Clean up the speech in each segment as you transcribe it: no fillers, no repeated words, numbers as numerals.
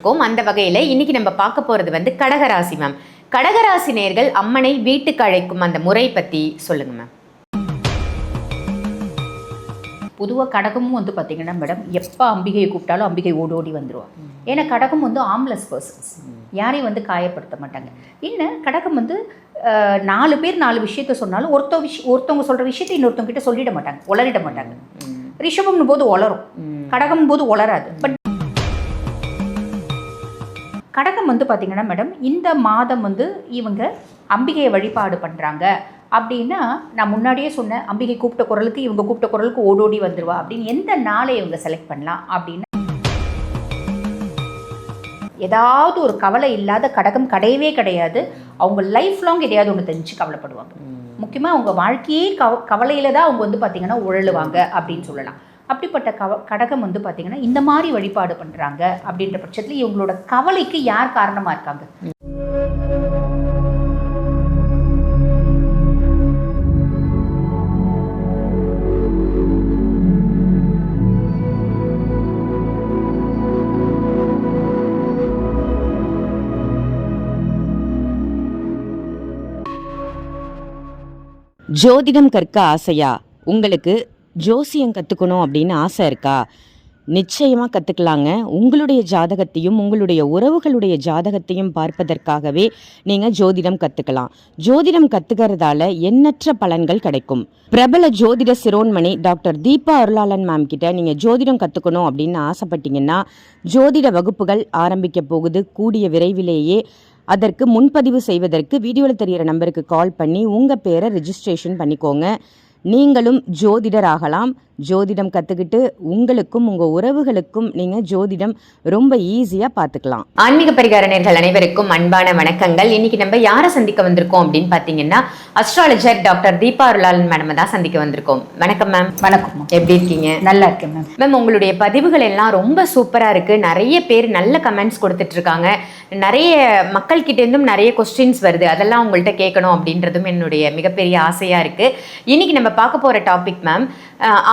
அந்த வகையில் இன்னைக்கு நம்ம பார்க்க போகிறது வந்து கடகராசி மேம். கடகராசி நேயர்கள் அம்மனை வீட்டுக்கு அழைக்கும் அந்த முறை பற்றி சொல்லுங்க மேம். பொதுவாக கடகமும் வந்து பார்த்திங்கன்னா மேடம், எப்போ அம்பிகையை கூப்பிட்டாலும் அம்பிகை ஓடி வந்துடுவாள். ஏன்னா கடகம் வந்து ஆம்லெஸ் பர்சன்ஸ், யாரையும் வந்து காயப்படுத்த மாட்டாங்க. இன்னும் கடகம் வந்து 4 பேர் 4 விஷயத்த சொன்னாலும் ஒருத்தவங்க சொல்கிற விஷயத்தை இன்னொருத்தவங்க கிட்ட சொல்லிட மாட்டாங்க, உளறிட மாட்டாங்க. ரிஷபம்னு போது உளரும், கடகம் போது உளராது. பட் கடகம் வந்து பார்த்திங்கன்னா மேடம், இந்த மாதம் வந்து இவங்க அம்பிகையை வழிபாடு பண்ணுறாங்க அப்படின்னா, நான் முன்னாடியே சொன்னேன், அம்பிகை கூப்பிட்ட குரலுக்கு இவங்க கூப்பிட்ட குரலுக்கு ஓடோடி வந்துடுவா அப்படின்னு எந்த நாளை இவங்க செலக்ட் பண்ணலாம் அப்படின்னா, ஏதாவது ஒரு கவலை இல்லாத கடகம் கிடையவே கிடையாது. அவங்க லைஃப் லாங் எதையாவது ஒன்று தெரிஞ்சு கவலைப்படுவாங்க. முக்கியமாக அவங்க வாழ்க்கையே கவலையில் தான் அவங்க வந்து பார்த்திங்கன்னா உழலுவாங்க அப்படின்னு சொல்லலாம். அப்படிப்பட்ட கடகம் வந்து பார்த்திங்கன்னா இந்த மாதிரி வழிபாடு பண்ணுறாங்க அப்படின்ற பட்சத்தில் இவங்களோட கவலைக்கு யார் காரணமாக இருக்காங்க? ஜோதிடம் கற்க ஆசையா? உங்களுக்கு ஜோசியம் கற்றுக்கணும் அப்படின்னு ஆசை இருக்கா? நிச்சயமாக கற்றுக்கலாங்க. உங்களுடைய ஜாதகத்தையும் உங்களுடைய உறவுகளுடைய ஜாதகத்தையும் பார்ப்பதற்காகவே நீங்கள் ஜோதிடம் கற்றுக்கலாம். ஜோதிடம் கற்றுக்கிறதால எண்ணற்ற பலன்கள் கிடைக்கும். பிரபல ஜோதிட சிரோன்மணி டாக்டர் தீபா அருளாளன் மேம் கிட்ட நீங்கள் ஜோதிடம் கற்றுக்கணும் அப்படின்னு ஆசைப்பட்டீங்கன்னா, ஜோதிட வகுப்புகள் ஆரம்பிக்க போகுது. கூடிய விரைவிலேயே அதற்கு முன்பதிவு செய்வதற்கு வீடியோவில் தெரிகிற நம்பருக்கு கால் பண்ணி உங்கள் பேரை ரெஜிஸ்ட்ரேஷன் பண்ணிக்கோங்க. நீங்களும் ஜோதிடர் ஆகலாம். ஜோதிடம் கற்றுக்கிட்டு உங்களுக்கும் உங்கள் உறவுகளுக்கும் நீங்கள் ஜோதிடம் ரொம்ப ஈஸியாக பார்த்துக்கலாம். ஆன்மீக பரிகார நேயர்கள் அனைவருக்கும் அன்பான வணக்கங்கள். இன்னைக்கு நம்ம யாரை சந்திக்க வந்திருக்கோம் அப்படின்னு பார்த்தீங்கன்னா, அஸ்ட்ராலஜர் டாக்டர் தீபா அருளாளன் மேடம் தான் சந்திக்க வந்திருக்கோம். வணக்கம் மேம். வணக்கம். எப்படி இருக்கீங்க? நல்லா இருக்கேன் மேம். மேம், உங்களுடைய பதிவுகள் எல்லாம் ரொம்ப சூப்பராக இருக்குது. நிறைய பேர் நல்ல கமெண்ட்ஸ் கொடுத்துட்ருக்காங்க. நிறைய மக்கள்கிட்டேருந்தும் நிறைய கொஸ்டின்ஸ் வருது. அதெல்லாம் உங்கள்கிட்ட கேட்கணும் அப்படின்றதும் என்னுடைய மிகப்பெரிய ஆசையாக இருக்குது. இன்னைக்கு நம்ம பார்க்க போகிற டாபிக் மேம்,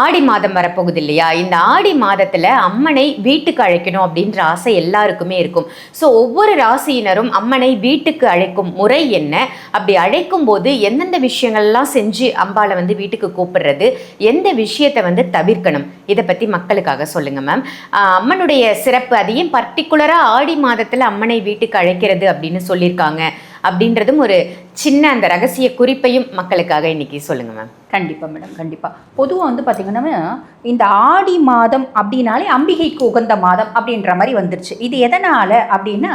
ஆடி மாதம் வரப்போகுது இல்லையா? இந்த ஆடி மாதத்தில் அம்மனை வீட்டுக்கு அழைக்கணும் அப்படின்ற ஆசை எல்லாருக்குமே இருக்கும். ஸோ ஒவ்வொரு ராசியினரும் அம்மனை வீட்டுக்கு அழைக்கும் முறை என்ன, அப்படி அழைக்கும் போது எந்தெந்த விஷயங்கள்லாம் செஞ்சு அம்பாளை வந்து வீட்டுக்கு கூப்பிடுறது, எந்த விஷயத்தை வந்து தவிர்க்கணும், இதை பற்றி மக்களுக்காக சொல்லுங்கள் மேம். அம்மனுடைய சிறப்பு, அதையும் பர்டிகுலராக ஆடி மாதத்தில் அம்மனை வீட்டுக்கு அழைக்கிறது அப்படின்னு சொல்லியிருக்காங்க அப்படின்றதும் ஒரு சின்ன அந்த ரகசிய குறிப்பையும் மக்களுக்காக இன்னைக்கு சொல்லுங்க மேம். கண்டிப்பாக மேடம், கண்டிப்பாக. பொதுவாக வந்து பார்த்திங்கன்னா இந்த ஆடி மாதம் அப்படின்னாலே அம்பிகைக்கு உகந்த மாதம் அப்படின்ற மாதிரி வந்துருச்சு. இது எதனால் அப்படின்னா,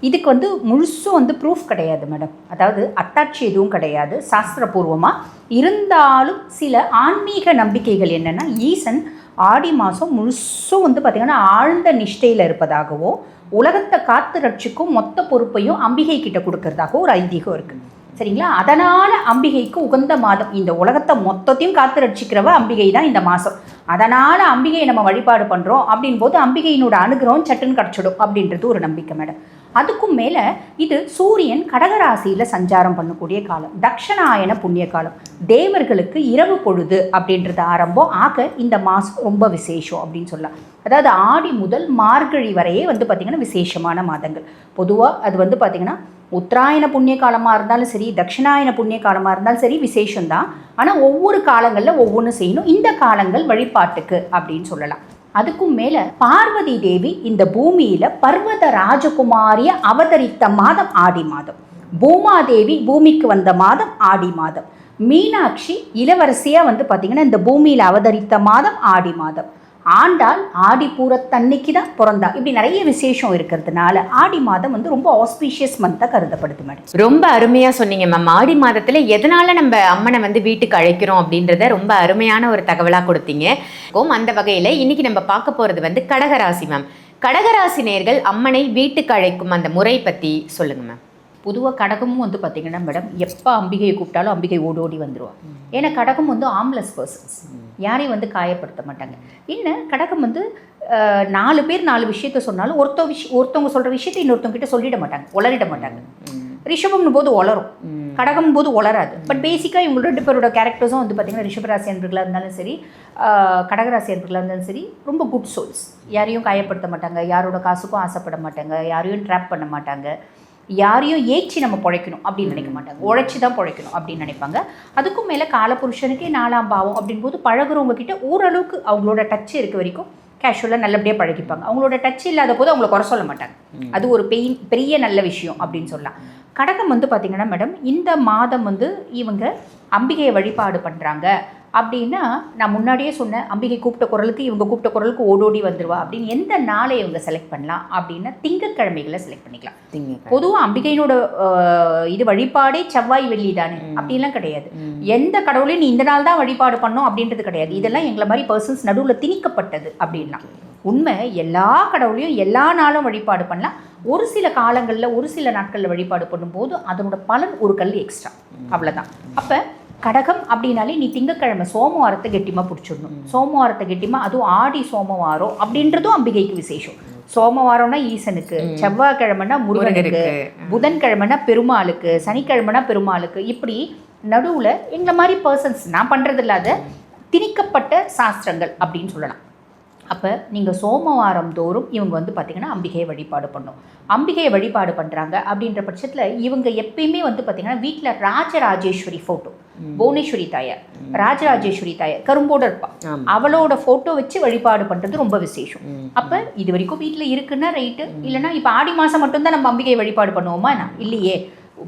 இதுக்கு வந்து முழுசும் வந்து ப்ரூஃப் கிடையாது மேடம். அதாவது அத்தாட்சி எதுவும் கிடையாது சாஸ்திரபூர்வமாக. இருந்தாலும் சில ஆன்மீக நம்பிக்கைகள் என்னென்னா, ஈசன் ஆடி மாதம் முழுசும் வந்து பார்த்திங்கன்னா ஆழ்ந்த நிஷ்டையில் இருப்பதாகவோ, உலகத்தை காத்து ரட்சிக்கும் மொத்த பொறுப்பையும் அம்பிகை கிட்ட கொடுக்கறதாகவும் ஒரு ஐதீகம் இருக்குது. சரிங்களா? அதனால் அம்பிகைக்கு உகந்த மாதம். இந்த உலகத்தை மொத்தத்தையும் காத்து ரட்சிக்கிறவ அம்பிகை தான் இந்த மாதம். அதனால் அம்பிகையை நம்ம வழிபாடு பண்ணுறோம் அப்படின் போது அம்பிகையினோட அனுகிரகம் சட்டுன்னு கிடச்சிடும் அப்படின்றது ஒரு நம்பிக்கை மேடம். அதுக்கும் மேலே இது சூரியன் கடகராசியில் சஞ்சாரம் பண்ணக்கூடிய காலம், தக்ஷணாயன புண்ணிய காலம். தேவர்களுக்கு இரவு பொழுது அப்படின்றது ஆரம்பம் ஆக இந்த மாதம் ரொம்ப விசேஷம் அப்படின்னு சொல்லலாம். அதாவது ஆடி முதல் மார்கழி வரையே வந்து பார்த்திங்கன்னா விசேஷமான மாதங்கள். பொதுவாக அது வந்து பார்த்திங்கன்னா உத்தராயண புண்ணிய காலமாக இருந்தாலும் சரி, தட்சிணாயன புண்ணிய காலமாக இருந்தாலும் சரி விசேஷம்தான். ஆனால் ஒவ்வொரு காலங்களில் ஒவ்வொன்று செய்யணும். இந்த காலங்கள் வழிபாட்டுக்கு அப்படின்னு சொல்லலாம். அதுக்கும் மேலே பார்வதி தேவி இந்த பூமியில் பர்வத ராஜகுமாரியை அவதரித்த மாதம் ஆடி மாதம். பூமாதேவி பூமிக்கு வந்த மாதம் ஆடி மாதம். மீனாட்சி இளவரசியாக வந்து பார்த்திங்கன்னா இந்த பூமியில் அவதரித்த மாதம் ஆடி மாதம். ஆண்டாள் ஆடிப்பூரத்தன்னைக்கு தான் பிறந்தா. இப்படி நிறைய விசேஷம் இருக்கிறதுனால ஆடி மாதம் வந்து ரொம்ப ஆஸ்பீஷியஸ் மந்தாக கருதப்படுது மேடம். ரொம்ப அருமையாக சொன்னீங்க மேம். ஆடி மாதத்தில் எதனால் நம்ம அம்மனை வந்து வீட்டுக்கு அழைக்கிறோம் அப்படின்றத ரொம்ப அருமையான ஒரு தகவலாக கொடுத்தீங்க. அந்த வகையில் இன்னைக்கு நம்ம பார்க்க போகிறது வந்து கடகராசி மேம். கடகராசி நேயர்கள் அம்மனை வீட்டுக்கு அழைக்கும் அந்த முறை பற்றி சொல்லுங்க மேம். பொதுவாக கடகமும் வந்து பார்த்திங்கன்னா மேடம், எப்போ அம்பிகையை கூப்பிட்டாலும் அம்பிகை ஓடி வந்துடுவாள். ஏன்னா கடகம் வந்து ஆம்லெஸ் பர்சன்ஸ், யாரையும் வந்து காயப்படுத்த மாட்டாங்க. இன்னும் கடகம் வந்து 4 பேர் 4 விஷயத்த சொன்னாலும் ஒருத்தவங்க சொல்கிற விஷயத்தை இன்னொருத்தவங்க கிட்ட சொல்லிட மாட்டாங்க, உளறிட மாட்டாங்க. ரிஷபம்னு போது வளரும், கடகம் போது வளராது. பட் பேசிக்காக இவங்க 2 பேரோட கேரக்டர்ஸும் வந்து பார்த்திங்கன்னா ரிஷபராசி அன்பர்களாக இருந்தாலும் சரி, கடகராசி அன்பர்களாக இருந்தாலும் சரி, ரொம்ப குட் சோல்ஸ். யாரையும் காயப்படுத்த மாட்டாங்க, யாரோட காசுக்கும் ஆசைப்பட மாட்டாங்க, யாரையும் ட்ராப் பண்ண மாட்டாங்க, யாரையும் ஏச்சி நம்ம பிழைக்கணும் அப்படின்னு நினைக்க மாட்டாங்க, உழைச்சி தான் பிழைக்கணும் அப்படின்னு நினைப்பாங்க. அதுக்கும் மேலே காலபுருஷனுக்கே 4ஆம் பாவம் அப்படின் போது பழகுறவங்க கிட்ட ஓரளவுக்கு அவங்களோட டச் இருக்க வரைக்கும் கேஷுவலாக நல்லபடியாக பழகிப்பாங்க. அவங்களோட டச் இல்லாத போது அவங்கள குறை சொல்ல மாட்டாங்க. அது ஒரு பெரிய நல்ல விஷயம் அப்படின்னு சொல்லலாம். கடகம் வந்து பார்த்திங்கன்னா மேடம், இந்த மாதம் வந்து இவங்க அம்பிகையை வழிபாடு பண்ணுறாங்க அப்படின்னா, நான் முன்னாடியே சொன்னேன், அம்பிகை கூப்பிட்ட குரலுக்கு இவங்க கூப்பிட்ட குரலுக்கு ஓடோடி வந்துடுவா அப்படின்னு எந்த நாளை இவங்க செலக்ட் பண்ணலாம் அப்படின்னா திங்கட்கிழமைகளை செலக்ட் பண்ணிக்கலாம். பொதுவாக அம்பிகையினோட இது வழிபாடே செவ்வாய் வெள்ளி தானே அப்படின்லாம் கிடையாது. எந்த கடவுளையும் நீ இந்த நாள் தான் வழிபாடு பண்ணோம் அப்படின்றது கிடையாது. இதெல்லாம் எங்களை மாதிரி பர்சன்ஸ் நடுவில் திணிக்கப்பட்டது அப்படின்னா. உண்மை எல்லா கடவுளையும் எல்லா நாளும் வழிபாடு பண்ணலாம். ஒரு சில காலங்களில் ஒரு சில நாட்களில் வழிபாடு பண்ணும்போது அதனோட பலன் ஒரு கல் எக்ஸ்ட்ரா, அவ்வளோதான். அப்போ கடகம் அப்படின்னாலே நீ திங்கக்கிழமை சோமவாரத்தை கெட்டிமாக பிடிச்சிடணும். சோமவாரத்தை கெட்டிமாக, அதுவும் ஆடி சோமவாரம் அப்படின்றதும் அம்பிகைக்கு விசேஷம். சோமவாரம்னா ஈசனுக்கு, செவ்வாய்க்கிழமைனா முருகனுக்கு, புதன்கிழமைனா பெருமாளுக்கு, சனிக்கிழமைனா பெருமாளுக்கு. இப்படி நடுவில் எங்களை மாதிரி பர்சன்ஸ், நான் பண்ணுறது இல்லாத திணிக்கப்பட்ட சாஸ்திரங்கள் அப்படின்னு சொல்லலாம். அப்போ நீங்கள் சோமவாரம் தோறும் இவங்க வந்து பார்த்திங்கன்னா அம்பிகையை வழிபாடு பண்ணும். அம்பிகையை வழிபாடு பண்ணுறாங்க அப்படின்ற பட்சத்தில் இவங்க எப்பயுமே வந்து பார்த்திங்கன்னா வீட்டில் ராஜராஜேஸ்வரி ஃபோட்டோ, புவனேஸ்வரி தாயார், ராஜராஜேஸ்வரி தாயார் கரும்போடு இருப்பா, அவளோட ஃபோட்டோ வச்சு வழிபாடு பண்ணுறது ரொம்ப விசேஷம். அப்போ இது வரைக்கும் வீட்டில் இருக்குன்னா ரைட்டு, இல்லைனா இப்போ ஆடி மாதம் மட்டும்தான் நம்ம அம்பிகை வழிபாடு பண்ணுவோமா? இல்லையே,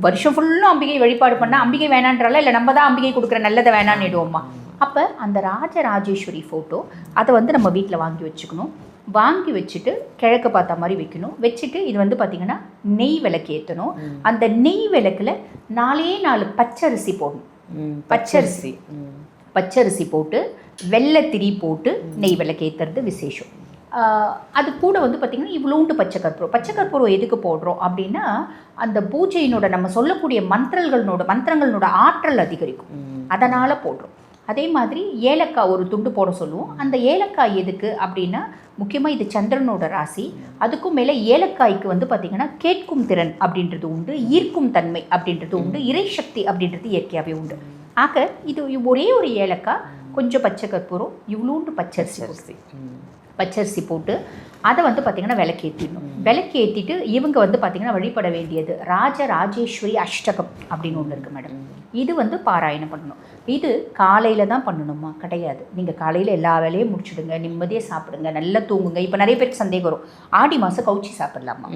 வருஷம் ஃபுல்லும் அம்பிகை வழிபாடு பண்ணால் அம்பிகை வேணான்றால, இல்லை நம்ம தான் அம்பிகை கொடுக்குற நல்லதை வேணான்னு இடுவோமா? அப்போ அந்த ராஜராஜேஸ்வரி ஃபோட்டோ அதை வந்து நம்ம வீட்டில் வாங்கி வச்சுக்கணும். வாங்கி வச்சுட்டு கிழக்கு பார்த்த மாதிரி வைக்கணும். வச்சுட்டு இது வந்து பார்த்திங்கன்னா நெய் விளக்கு ஏற்றணும். அந்த நெய் விளக்கில் 4 பச்சரிசி போடணும். பச்சரிசி போட்டு வெள்ளைத்திரி போட்டு நெய் விளக்கு ஏற்றுறது விசேஷம். அது கூட வந்து பார்த்திங்கன்னா இவ்வளோண்டு பச்சை கற்பூரம் எதுக்கு போடுறோம் அப்படின்னா, அந்த பூஜையினோட நம்ம சொல்லக்கூடிய மந்திரங்களோட ஆற்றல் அதிகரிக்கும், அதனால் போடுறோம். அதே மாதிரி ஏலக்காய் ஒரு துண்டு போட சொல்லுவோம். அந்த ஏலக்காய் எதுக்கு அப்படின்னா, முக்கியமாக இது சந்திரனோட ராசி. அதுக்கும் மேலே ஏலக்காய்க்கு வந்து பார்த்திங்கன்னா கேட்கும் திறன் அப்படின்றது உண்டு, ஈர்க்கும் தன்மை அப்படின்றது உண்டு, இறைசக்தி அப்படின்றது இயற்கையாகவே உண்டு. ஆக இது ஒரே ஒரு ஏலக்காய், கொஞ்சம் பச்சை கற்பூரம், இவ்வளோண்டு பச்சரிசி போட்டு அதை வந்து பார்த்திங்கன்னா விளக்கேற்றிடணும். விளக்கேற்றிட்டு இவங்க வந்து பார்த்திங்கன்னா வழிபட வேண்டியது ராஜராஜேஸ்வரி அஷ்டகம் அப்படின்னு ஒன்று இருக்குது மேடம். இது வந்து பாராயணம் பண்ணணும். இது காலையில் தான் பண்ணணுமா? கிடையாது. நீங்கள் காலையில் எல்லா வேலையும் முடிச்சுடுங்க, நிம்மதியாக சாப்பிடுங்க, நல்லா தூங்குங்க. இப்போ நிறைய பேருக்கு சந்தேகம் வரும், ஆடி மாதம் கவுச்சி சாப்பிடலாமா?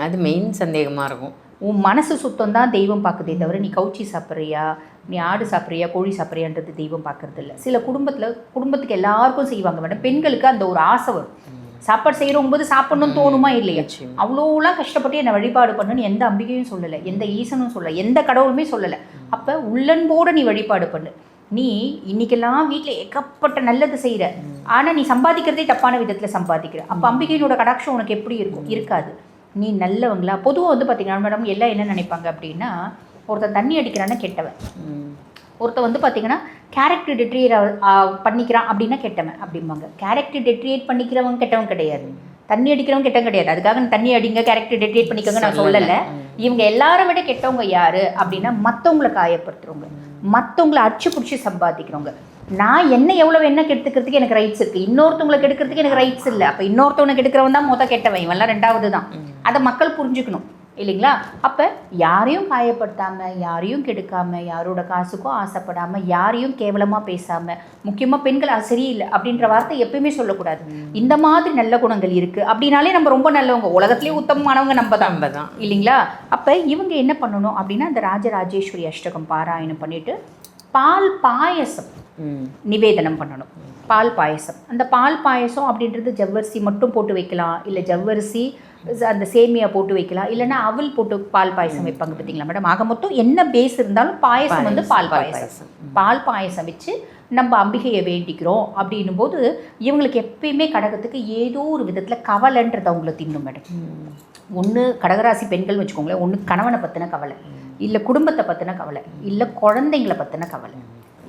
அது மெயின் சந்தேகமாக இருக்கும். உன் மனசு சுத்தம் தான் தெய்வம் பார்க்குதே தவிர நீ கவுச்சி சாப்பிட்றியா, நீ ஆடு சாப்பிட்றியா, கோழி சாப்பிட்றியான்றது தெய்வம் பார்க்குறது இல்லை. சில குடும்பத்துக்கு எல்லாருக்கும் செய்வாங்க மேடம். பெண்களுக்கு அந்த ஒரு ஆசை வரும், சாப்பாடு செய்கிறோம்போது சாப்பிட்ணுன்னு தோணுமா இல்லையா? அவ்வளோலாம் கஷ்டப்பட்டு என்னை வழிபாடு பண்ணுன்னு எந்த அம்பிகையும் சொல்லலை, எந்த ஈசனும் சொல்லலை, எந்த கடவுளுமே சொல்லலை. அப்போ உள்ளன்போடு நீ வழிபாடு பண்ணு. நீ இன்றைக்கெல்லாம் வீட்டில் ஏகப்பட்ட நல்லது செய்கிற, ஆனால் நீ சம்பாதிக்கிறதே தப்பான விதத்தில் சம்பாதிக்கிற. அப்போ அம்பிகையினோட கடாட்சம் உனக்கு எப்படி இருக்கும்? இருக்காது. நீ நல்லவங்களா? பொதுவாக வந்து பார்த்திங்கன்னா மேடம் எல்லாம் என்ன நினைப்பாங்க அப்படின்னா, ஒருத்தன் தண்ணி அடிக்கிறான்னா கெட்டவன், ஒருத்தன் வந்து பார்த்திங்கன்னா கேரக்டர் டெட்ரியேட் பண்ணிக்கிறான் அப்படின்னா கெட்டவன் அப்படிம்பாங்க. கேரக்டர் டெட்ரியேட் பண்ணிக்கிறவங்க கெட்டவன் கிடையாது, தண்ணி அடிக்கிறவங்க கெட்டவன் கிடையாது. அதுக்காக தண்ணி அடிங்க, கேரக்டர் டெட்ரியேட் பண்ணிக்கோங்க நான் சொல்லலை. இவங்க எல்லாரும் விட கெட்டவங்க யார் அப்படின்னா, மற்றவங்களை காயப்படுத்துறவங்க, மற்றவங்களை அடிச்சு பிடிச்சி சம்பாதிக்கிறவங்க. நான் என்ன எவ்வளோ என்ன கெடுத்துக்கிறதுக்கு எனக்கு ரைட்ஸ் இருக்குது, இன்னொருத்தவங்களை கெடுக்கிறதுக்கு எனக்கு ரைட்ஸ் இல்லை. அப்போ இன்னொருத்தவனை கெடுக்கிறவன் தான் கெட்டவன், இவெல்லாம் 2வது தான். அதை மக்கள் புரிஞ்சுக்கணும் இல்லைங்களா? அப்போ யாரையும் காயப்படுத்தாமல், யாரையும் கெடுக்காமல், யாரோட காசுக்கும் ஆசைப்படாமல், யாரையும் கேவலமாக பேசாமல், முக்கியமாக பெண்கள் சரியில்லை அப்படின்ற வார்த்தை எப்பயுமே சொல்லக்கூடாது. இந்த மாதிரி நல்ல குணங்கள் இருக்குது அப்படின்னாலே நம்ம ரொம்ப நல்லவங்க, உலகத்துலேயே உத்தமமானவங்க நம்ம தான் இல்லைங்களா? அப்போ இவங்க என்ன பண்ணணும் அப்படின்னா, அந்த ராஜராஜேஸ்வரி அஷ்டகம் பாராயணம் பண்ணிவிட்டு பால் பாயசம் நிவேதனம் பண்ணணும். பால் பாயசம், அந்த பால் பாயசம் அப்படின்றது ஜவ்வரிசி மட்டும் போட்டு வைக்கலாம், இல்லை ஜவ்வரிசி அந்த சேமியா போட்டு வைக்கலாம், இல்லைன்னா அவல் போட்டு பால் பாயசம் வைப்பாங்க பார்த்தீங்களா மேடம். ஆக மொத்தம் என்ன பேஸ் இருந்தாலும் பாயசம் வந்து பால் பாயசம் வச்சு நம்ம அம்பிகையை வேண்டிக்கிறோம் அப்படின்னும் போது இவங்களுக்கு எப்பயுமே கடகத்துக்கு ஏதோ ஒரு விதத்தில் கவலைன்றது அவங்கள தின்னும் மேடம். ஒன்று கடகராசி பெண்கள் வச்சுக்கோங்களேன், ஒன்று கணவனை பற்றின கவலை, இல்லை குடும்பத்தை பற்றின கவலை, இல்லை குழந்தைங்களை பற்றின கவலை.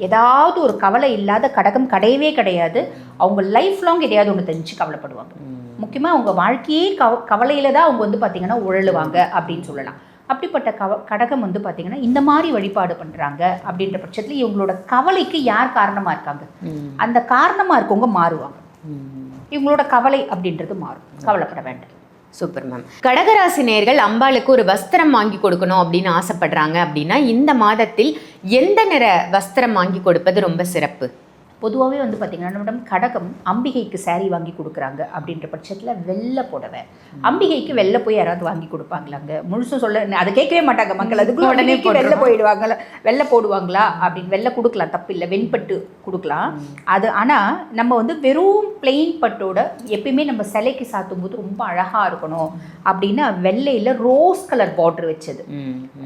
ஏதாவது ஒரு கவலை இல்லாத கடகம் கிடையவே கிடையாது. அவங்க லைஃப் லாங் எதையாவது ஒன்று தெரிஞ்சு கவலைப்படுவாங்க. முக்கியமாக அவங்க வாழ்க்கையே கவலையில் தான் அவங்க வந்து பார்த்திங்கன்னா உழலுவாங்க அப்படின்னு சொல்லலாம். அப்படிப்பட்ட கடகம் வந்து பார்த்திங்கன்னா இந்த மாதிரி வழிபாடு பண்ணுறாங்க அப்படின்ற பட்சத்தில் இவங்களோட கவலைக்கு யார் காரணமாக இருக்காங்க, அந்த காரணமாக இருக்கவங்க மாறுவாங்க. இவங்களோட கவலை அப்படின்றது மாறும், கவலைப்பட வேண்டாம். Super ma'am. கடகராசி நேயர்கள் அம்பாளுக்கு ஒரு வஸ்திரம் வாங்கி கொடுக்கணும் அப்படின்னு ஆசைப்படுறாங்க அப்படின்னா இந்த மாதத்தில் எந்த நிற வஸ்திரம் வாங்கி கொடுப்பது ரொம்ப சிறப்பு? பொதுவாகவே வந்து பார்த்திங்கன்னா நம்மிடம் கடகம் அம்பிகைக்கு saree வாங்கி கொடுக்குறாங்க அப்படின்ற பட்சத்தில் வெள்ளை புடவை, அம்பிகைக்கு வெள்ளை போய் யாராவது வாங்கி கொடுப்பாங்களாங்க? முழுசும் சொல்ல அதை கேட்கவே மாட்டாங்க மக்கள். அதுக்குள்ள உடனே வெள்ளை போயிடுவாங்களா, வெள்ளை போடுவாங்களா அப்படின்னு. வெள்ளை கொடுக்கலாம், தப்பு இல்லை, வெண்பட்டு கொடுக்கலாம். அது ஆனால் நம்ம வந்து வெறும் பிளெயின் பட்டோட எப்பயுமே நம்ம சிலைக்கு சாத்தும் போது ரொம்ப அழகாக இருக்கணும் அப்படின்னா வெள்ளையில் ரோஸ் கலர் பார்டர் வச்சது,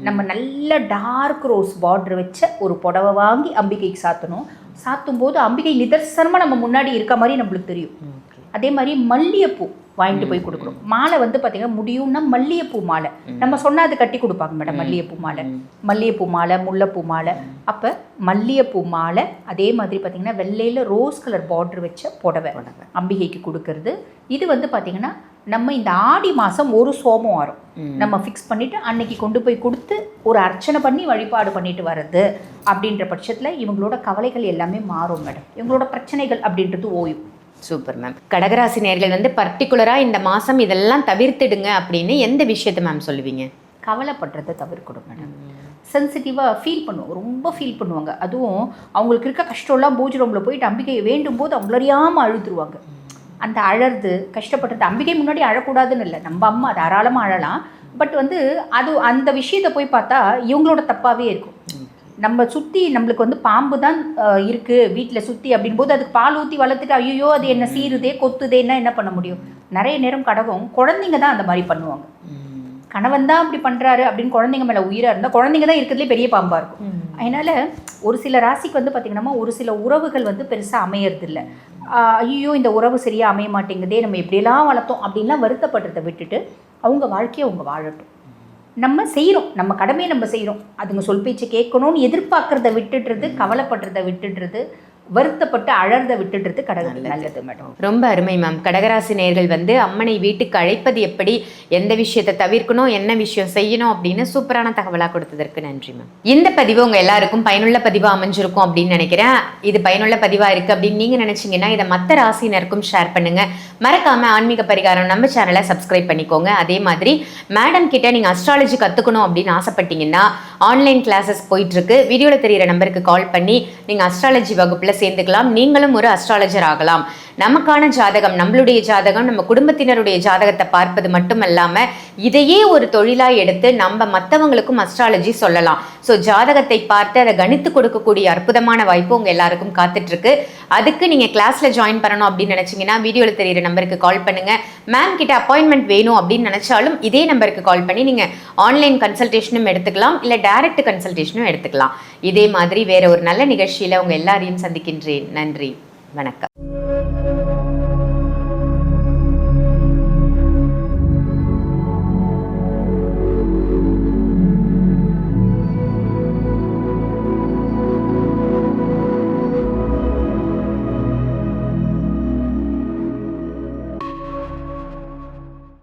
நம்ம நல்ல டார்க் ரோஸ் பார்டர் வச்ச ஒரு புடவை வாங்கி அம்பிகைக்கு சாத்தணும். சாத்தும் போது அம்பிகை நிதர்சனமாக நம்ம முன்னாடி இருக்க மாதிரி நம்மளுக்கு தெரியும். அதே மாதிரி மல்லிகைப்பூ வாங்கிட்டு போய் கொடுக்கணும். மாலை வந்து பார்த்தீங்கன்னா முடியும்னா மல்லிகைப்பூ மாலை நம்ம சொன்னால் அது கட்டி கொடுப்பாங்க மேடம். மல்லிகைப்பூ மாலை, முல்லைப்பூ மாலை. அப்போ மல்லிகைப்பூ மாலை, அதே மாதிரி பார்த்தீங்கன்னா வெள்ளையில் ரோஸ் கலர் பார்டர் வச்ச புடவை அம்பிகைக்கு கொடுக்கறது. இது வந்து பார்த்தீங்கன்னா நம்ம இந்த ஆடி மாதம் ஒரு சோமவாரம் நம்ம ஃபிக்ஸ் பண்ணிவிட்டு அன்னைக்கு கொண்டு போய் கொடுத்து ஒரு அர்ச்சனை பண்ணி வழிபாடு பண்ணிட்டு வர்றது அப்படின்ற பட்சத்தில் இவங்களோட கவலைகள் எல்லாமே மாறும் மேடம். இவங்களோட பிரச்சனைகள் அப்படின்றது ஓயும். Super ma'am. கடகராசி நேயர்கள் வந்து பர்டிகுலராக இந்த மாதம் இதெல்லாம் தவிர்த்துடுங்க அப்படின்னு எந்த விஷயத்தை மேம் சொல்லுவீங்க? கவலைப்படுறதை தவிர்க்கணும் மேடம். சென்சிட்டிவாக ஃபீல் பண்ணுவோம், ரொம்ப ஃபீல் பண்ணுவாங்க. அதுவும் அவங்களுக்கு இருக்க கஷ்டம்லாம் பூஜை ரூமில் போயிட்டு அம்பிகையை வேண்டும் போது அவங்கள அறியாமல் அழுதுருவாங்க. அந்த அழறது கஷ்டப்பட்டது அம்பிகை முன்னாடி அழக்கூடாதுன்னு இல்லை, நம்ம அம்மா தாராளமாக அழலாம். பட் வந்து அது அந்த விஷயத்தை போய் பார்த்தா இவங்களோட தப்பாகவே இருக்கும். நம்ம சுற்றி நம்மளுக்கு வந்து பாம்பு தான் இருக்குது வீட்டில் சுற்றி அப்படின் போது அதுக்கு பால் ஊற்றி வளர்த்துட்டு ஐயோ அது என்ன சீருதே கொத்துதேன்னா என்ன பண்ண முடியும்? நிறைய நேரம் கடகம் குழந்தைங்க தான் அந்த மாதிரி பண்ணுவாங்க. கணவன் தான் அப்படி பண்ணுறாரு அப்படின்னு குழந்தைங்க மேலே உயிராக இருந்தால் குழந்தைங்க தான் இருக்கிறதுலே பெரிய பாம்பாக இருக்கும். அதனால் ஒரு சில ராசிக்கு வந்து பார்த்திங்கன்னா ஒரு சில உறவுகள் வந்து பெருசாக அமையறதில்லை. ஐயோ இந்த உறவு சரியாக அமைய மாட்டேங்குதே, நம்ம எப்படியெல்லாம் வளர்த்தோம் அப்படின்லாம் வருத்தப்படுறதை விட்டுட்டு அவங்க வாழ்க்கையை அவங்க வாழட்டும். நம்ம செய்கிறோம், நம்ம கடமையை நம்ம செய்கிறோம். அதுங்க சொல் பேச்சு கேட்கணும்னு எதிர்பார்க்குறத விட்டுடுறது, கவலைப்படுறதை விட்டுடுறது, வருத்தப்பட்டு அழறதை விட்டுடுறது கடகத்துக்கு நல்லது மேடம். ரொம்ப அருமை மேம். கடகராசி நேயர்கள் வந்து அம்மனை வீட்டுக்கு அழைப்பது எப்படி, எந்த விஷயத்தை தவிர்க்கணும், என்ன விஷயம் செய்யணும் அப்படின்னு சூப்பரான தகவலாக கொடுத்ததற்கு நன்றி மேம். இந்த பதிவு உங்கள் எல்லாருக்கும் பயனுள்ள பதிவாக அமைஞ்சிருக்கும் அப்படின்னு நினைக்கிறேன். இது பயனுள்ள பதிவாக இருக்குது அப்படின்னு நீங்கள் நினச்சிங்கன்னா இதை மற்ற ராசினருக்கும் ஷேர் பண்ணுங்கள். மறக்காமல் ஆன்மீக பரிகாரம் நம்ம சேனலை சப்ஸ்கிரைப் பண்ணிக்கோங்க. அதே மாதிரி மேடம் கிட்ட நீங்கள் அஸ்ட்ராலஜி கற்றுக்கணும் அப்படின்னு ஆசைப்பட்டீங்கன்னா ஆன்லைன் கிளாஸஸ் போயிட்டுருக்கு. வீடியோவில் தெரிகிற நம்பருக்கு கால் பண்ணி நீங்கள் அஸ்ட்ராலஜி வகுப்பில் சேர்ந்துக்கலாம். நீங்களும் ஒரு அஸ்ட்ராலஜர் ஆகலாம். நமக்கான ஜாதகம், நம்மளுடைய ஜாதகம், நம்ம குடும்பத்தினருடைய ஜாதகத்தை பார்ப்பது மட்டுமல்லாமல் இதையே ஒரு தொழிலாக எடுத்து நம்ம மற்றவங்களுக்கும் அஸ்ட்ராலஜி சொல்லலாம். ஸோ ஜாதகத்தை பார்த்து அதை கணித்து கொடுக்கக்கூடிய அற்புதமான வாய்ப்பு உங்கள் எல்லாருக்கும் காத்துட்ருக்கு. அதுக்கு நீங்கள் கிளாஸில் ஜாயின் பண்ணணும் அப்படின்னு நினச்சிங்கன்னா வீடியோவில் தெரிகிற நம்பருக்கு கால் பண்ணுங்கள். மேம் கிட்ட அப்பாயின்மெண்ட் வேணும் அப்படின்னு நினச்சாலும் இதே நம்பருக்கு கால் பண்ணி நீங்கள் ஆன்லைன் கன்சல்டேஷனும் எடுத்துக்கலாம், இல்லை டைரக்ட் கன்சல்டேஷனும் எடுத்துக்கலாம். இதே மாதிரி வேற ஒரு நல்ல நிகழ்ச்சியில் உங்கள் எல்லாரையும் சந்திக்கின்றேன். நன்றி, வணக்கம்.